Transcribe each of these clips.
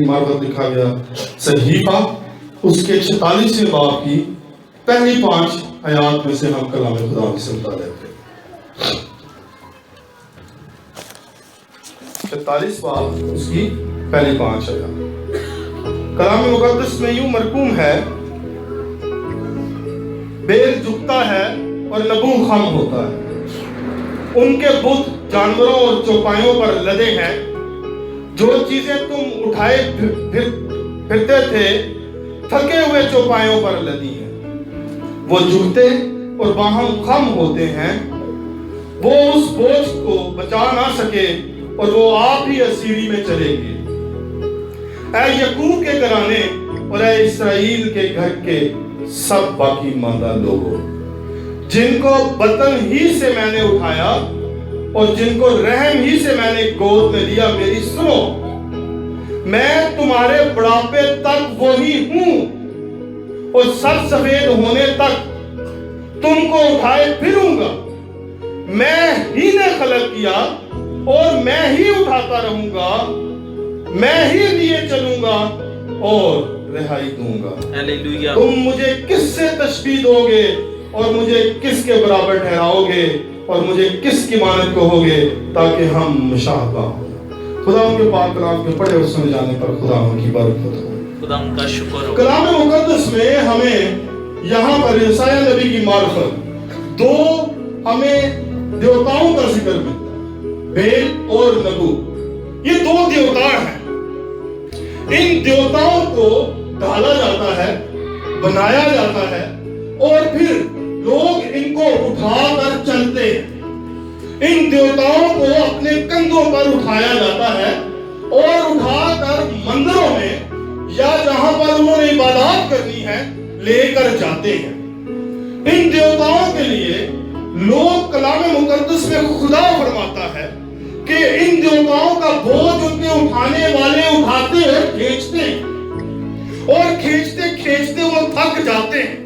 मार्फत लिखा गया सहीफा उसके 46वें बाब की पहली 5 आयात में से हम कलाम खुदा की सुनता रहते हैं। 46 बाब उसकी पहली 5 आयात कलाम मुकद्दस में यूं मरकूम है, बेल झुकता है और नबू खम होता है, उनके बुत जानवरों और चौपायों पर लदे हैं। जो चीजें तुम उठाए फिरते थे थके हुए चौपायों पर लदी हैं। वो झुकते और बाहम खम होते हैं, वो उस बोझ को बचा ना सके और वो आप ही असीरी में चले गए। ऐ यकूब के घराने और ऐ इसराइल के घर के सब बाकी मांदा लोगों, जिनको बतन ही से मैंने उठाया और जिनको रहम ही से मैंने गोद में लिया, मेरी सुनो, मैं तुम्हारे बुढ़ापे तक वही हूं और सर सफेद होने तक तुमको उठाए फिरूंगा। मैं ही ने खलक किया और मैं ही उठाता रहूंगा, मैं ही लिए चलूंगा और रिहाई दूंगा। हालेलुया। तुम मुझे किससे तशबीह दोगे और मुझे किसके बराबर ठहराओगे और मुझे किसकी मानद कहोगे, ताकि हम मुशाहबा हो। खुदा उनके पाक कलाम के पढ़े और सुने जाने पर खुदा उनकी बरकत हो। खुदा उनका शुक्र हो। कलाम मुकद्दस में हमें यहाँ पर ईसाया नबी की मार्फत 2 हमें देवताओं का जिक्र मिलता है, बेल और नबू। ये 2 देवता हैं। इन देवताओं को ढाला जाता है, बनाया जाता है और फिर लोग इनको उठाकर चलते हैं। इन देवताओं को अपने कंधों पर उठाया जाता है और उठाकर मंदिरों में या जहां पर उन्होंने इबादत करनी है लेकर जाते हैं। इन देवताओं के लिए लोग कलाम मुकद्दस में खुदा फरमाता है कि इन देवताओं का बोझ उनके उठाने वाले उठाते हैं, खींचते हैं और खींचते खींचते वो थक जाते हैं।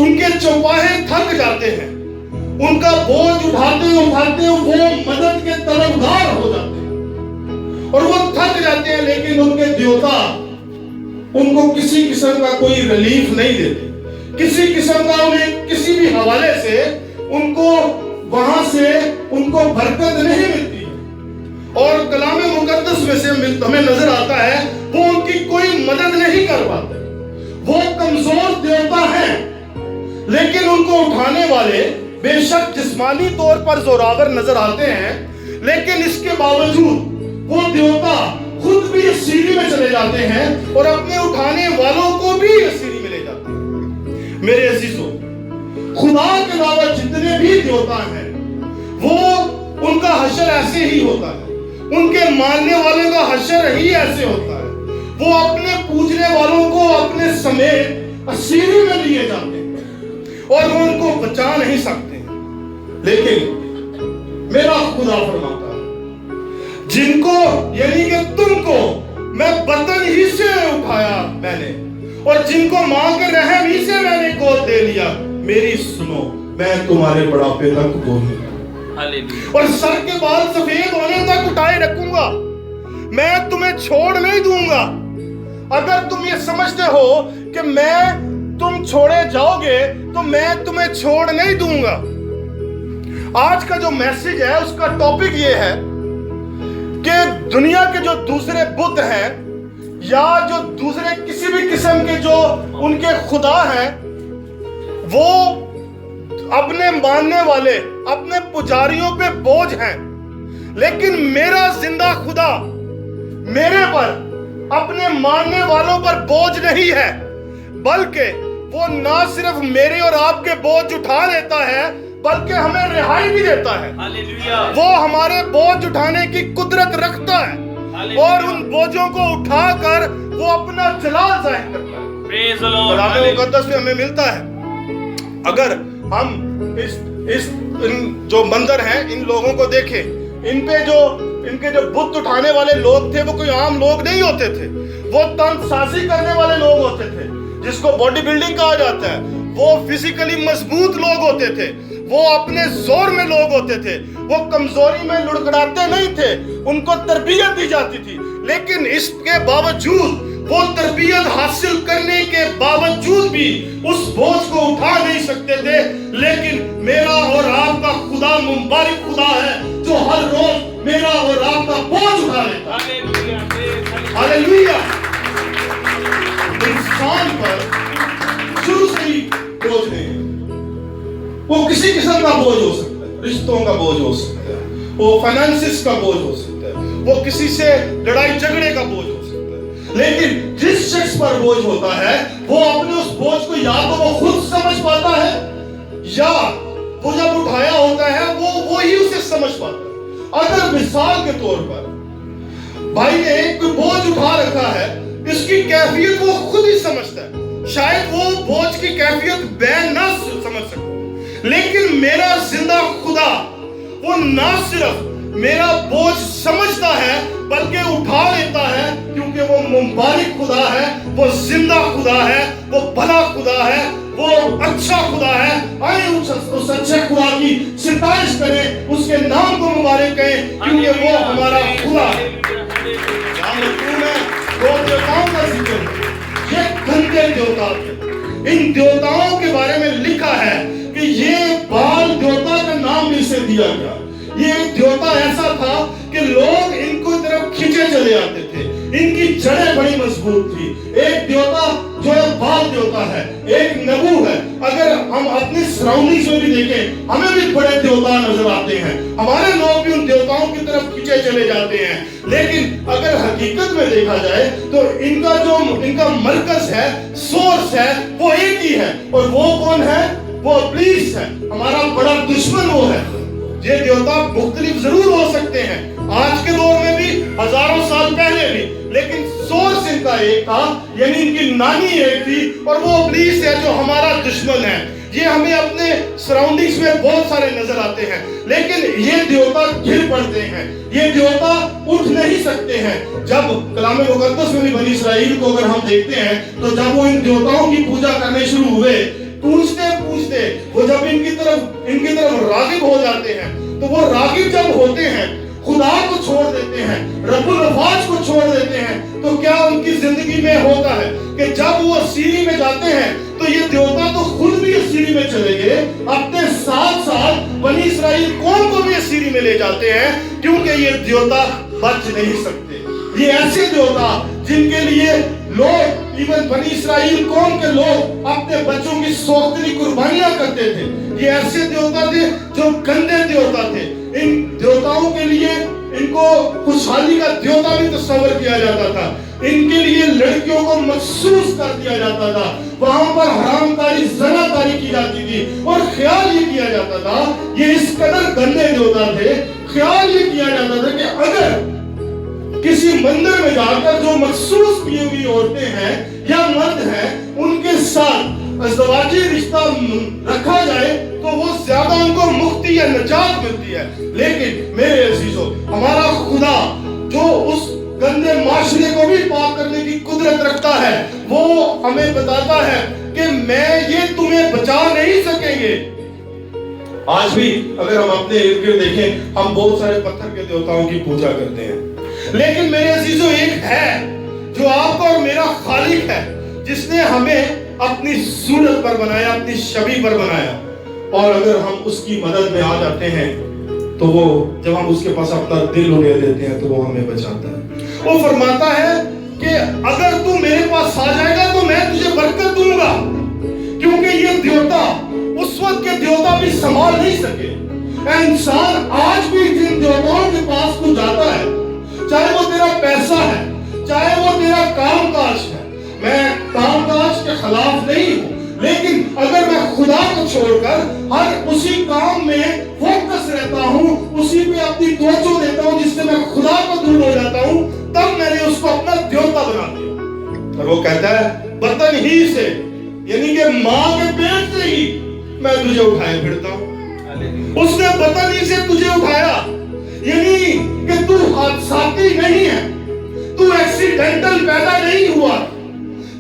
उनके चौपाहे थक जाते हैं, उनका बोझ उठाते उठाते वो मदद के तलबगार हो जाते हैं और वो थक जाते हैं, लेकिन उनके देवता उनको किसी किस्म का कोई रिलीफ नहीं देते, किसी किस्म का उन्हें किसी भी हवाले से उनको वहां से उनको बरकत नहीं मिलती। और कलाम मुकद्दस में से हमें नजर आता है वो उनकी कोई मदद नहीं कर पाते। वो कमजोर देवता हैं, लेकिन उनको उठाने वाले बेशक जिस्मानी तौर पर जोरावर नजर आते हैं, लेकिन इसके बावजूद वो देवता खुद भी असीरी में चले जाते हैं और अपने उठाने वालों को भी असीरी में ले जाते हैं। मेरे अजीजों, खुदा के अलावा जितने भी देवता हैं वो उनका हशर ऐसे ही होता है, उनके मानने वाले का हशर ही ऐसे होता है। वो अपने पूजने वालों को अपने समेत असीरी में लिए जाते हैं और वो उनको बचा नहीं सकते। लेकिन मेरा खुदा फरमाता है, जिनको यानी कि तुमको मैं बतन ही से उठाया मैंने और जिनको मां के रहम ही से मैंने गोद दे लिया, मेरी सुनो, मैं तुम्हारे बुढ़ापे तक बोलूंगा और सर के बाल सफेद होने तक उठाए रखूंगा, मैं तुम्हें छोड़ नहीं दूंगा। अगर तुम ये समझते हो कि तुम छोड़े जाओगे तो मैं तुम्हें छोड़ नहीं दूंगा। आज का जो मैसेज है उसका टॉपिक ये है कि दुनिया के जो दूसरे बुत हैं या जो दूसरे किसी भी किस्म के जो उनके खुदा हैं, वो अपने मानने वाले अपने पुजारियों पे बोझ हैं, लेकिन मेरा जिंदा खुदा मेरे पर अपने मानने वालों पर बोझ नहीं है, बल्कि वो ना सिर्फ मेरे और आपके बोझ उठा लेता है बल्कि हमें रिहाई भी देता है। हालेलुया। वो हमारे बोझ उठाने की कुदरत रखता है और उन बोझों को उठाकर वो अपना जलाल जाहिर करता है। Praise the lord. कलाम मुकद्दस में हमें मिलता है, अगर हम इन जो मंदिर हैं इन लोगों को देखें, इनके जो बुत उठाने वाले लोग थे वो कोई आम लोग नहीं होते थे, वो तंसाजी करने वाले लोग होते थे, जिसको बॉडी बिल्डिंग कहा जाता है। वो फिजिकली मजबूत लोग होते थे, वो अपने जोर में लोग होते थे, वो कमजोरी में लुढ़कड़ाते नहीं थे, उनको तरबियत दी जाती थी। लेकिन इसके बावजूद वो तरबियत हासिल करने के बावजूद भी उस बोझ को उठा नहीं सकते थे। लेकिन मेरा और आपका खुदा मुबारक खुदा है जो हर रोज मेरा और आपका बोझ उठा लेता है। हालेलुया। इंसान पर शुरू से ही बोझ नहीं है। वो किसी किस्म का बोझ हो सकता है, रिश्तों का बोझ हो सकता है, वो फाइनेंसिस का बोझ हो सकता है, वो किसी से लड़ाई झगड़े का बोझ हो सकता है। लेकिन जिस शख्स पर बोझ होता है वो अपने उस बोझ को या तो वो खुद समझ पाता है या वो जब उठाया होता है वो ही उसे समझ पाता है। अगर मिसाल के तौर पर भाई ने कोई बोझ उठा रखा है, इसकी कैफियत वो खुद ही समझता है, शायद वो बोझ की कैफियत बयान ना समझ सके, लेकिन मेरा जिंदा खुदा वो ना सिर्फ मेरा बोझ समझता है बल्कि उठा लेता है, क्योंकि वो मुबारक खुदा है, वो जिंदा खुदा है, वो भला खुदा है, वो अच्छा खुदा है। आइए उस अच्छे खुदा की सितारिश करें, उसके नाम को मुबारक कहें, क्योंकि वो हमारा खुदा है। दो देवताओं का जिक्र, ये गंदे देवता थे। इन देवताओं के बारे में लिखा है कि ये बाल देवता का नाम इसे दिया गया। ये देवता ऐसा था कि लोग इनको तरफ खींचे चले आते थे, इनकी जड़ें बड़ी मजबूत थी। एक देवता जो है बाल देवता है, एक नबू है। अगर हम अपनी सराउंडिंग्स में भी देखें, हमें भी बड़े देवता नजर आते हैं, हमारे लोग भी उन देवताओं की तरफ खींचे चले जाते हैं। लेकिन अगर हकीकत में देखा जाए तो इनका मरकज है, सोर्स है, वो एक ही है, और वो कौन है? वो इब्लीस है, हमारा बड़ा दुश्मन वो है। ये देवता मुख्तलिफ जरूर हो सकते हैं, आज के दौर में भी, हजारों साल पहले भी, लेकिन सोर्स इनका एक था, यानी इनकी नानी एक थी, और वो इब्लीस है जो हमारा दुश्मन है। ये हमें अपने सराउंडिंग्स में बहुत सारे नजर आते हैं, लेकिन ये देवता गिर पड़ते हैं, ये देवता उठ नहीं सकते हैं। जब कलाम मुकद्दस में भी बनी इसराइल को अगर हम देखते हैं तो जब वो इन देवताओं की पूजा करने शुरू हुए, पूछते पूछते वो जब इनकी तरफ रागिब हो जाते हैं, तो वो रागिब जब होते हैं खुदा को छोड़ देते हैं, रब्बुल अफ़ाज को छोड़ देते हैं, तो क्या उनकी जिंदगी में होता है कि जब वो सीरी में जाते हैं तो ये देवता तो खुद भी सीरी में चले गए, अपने साथ बनी इसराइल कौम को भी सीरी में ले जाते हैं, क्योंकि ये देवता बच नहीं सकते। ये ऐसे देवता जिनके लिए लोग, इवन बनी इसराइल कौम के लोग अपने बच्चों की सोख्तरी कुर्बानियां करते थे। ये ऐसे देवता थे जो गंदे देवता थे। इन देवताओं के लिए इनको खुशहाली का देवता भी तस्वर किया जाता था, इनके लिए लड़कियों को महसूस कर दिया जाता था, वहां पर हरामकारी ज़नाकारी की जाती थी, और ख्याल ये किया जाता था, ये इस कदर गंदे देवता थे, ख्याल ये किया जाता था कि अगर किसी मंदिर में जाकर जो मखसूस किए हुई औरतें हैं या मर्द हैं उनके साथ अज़वाजी रिश्ता रखा जाए तो वो ज्यादा उनको मुक्ति या निजात मिलती है। लेकिन मेरे अजीजों, हमारा खुदा जो उस गंदे माशरे को भी पाक करने की कुदरत रखता है, वो हमें बताता है कि मैं ये तुम्हें बचा नहीं सकेंगे। आज भी अगर हम अपने इर्द गिर्द देखें, हम बहुत सारे पत्थर के देवताओं की पूजा करते हैं, लेकिन मेरे अजीजों एक है जो आपका और मेरा खालिक है, जिसने हमें अपनी सूरत पर बनाया, अपनी छवि पर बनाया, और अगर हम उसकी मदद में आ जाते हैं तो वो, जब हम उसके पास अपना दिल उड़े देते हैं तो वो हमें बचाता है। वो फरमाता है कि अगर तू मेरे पास आ जाएगा तो मैं तुझे बरकत दूंगा, क्योंकि ये देवता उस वक्त के देवता भी संभाल नहीं सके। इंसान आज भी जिन देवताओं के पास तू जाता है, चाहे वो तेरा पैसा है, चाहे वो तेरा कामकाज है, मैं कामकाज के खिलाफ नहीं हूं, लेकिन अगर मैं खुदा को छोड़कर हर उसी काम में फोकस रहता हूं, उसी पे अपनी तवज्जो देता हूं जिससे मैं खुदा को दूर हो जाता हूं, तब मैंने उसको अपना देवता बना दिया। और वो कहता है बतन ही से, यानी कि मां के पेट से ही मैं तुझे उठाए फिरता हूं। उसने बतन ही से तुझे उठाया, यानी कि तू हादसाती नहीं है, तू एक्सीडेंटल पैदा नहीं हुआ,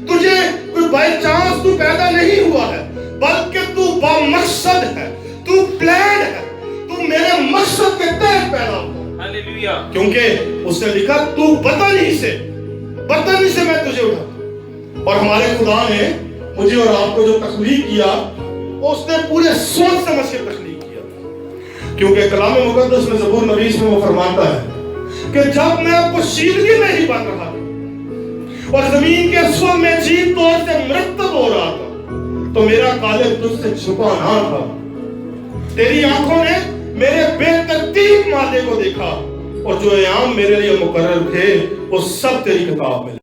तुझे कोई बाय चांस तू पैदा नहीं हुआ है, बल्कि तू बामकसद है, तू प्लान है, तू मेरे मकसद के तहत पैदा हुआ। हालेलुया। क्योंकि उसने लिखा तू बदतमीजी से मैं तुझे उठा। और हमारे खुदा ने मुझे और आपको जो तख्लीक किया उसने पूरे सोच समझ के तख्लीक किया। क्योंकि कलाम मुकद्दस में ज़बूर नबी में वो फरमाता है कि जब मैं पोशीदगी में ही बन रहा था और जमीन के स्वर में अजीब तौर से मरतब हो रहा था तो मेरा कालिब तुझसे छुपा ना था। तेरी आंखों ने मेरे बेतरतीब मादे को देखा और जो इनाम मेरे लिए मुकर्रर थे वो सब तेरी किताब में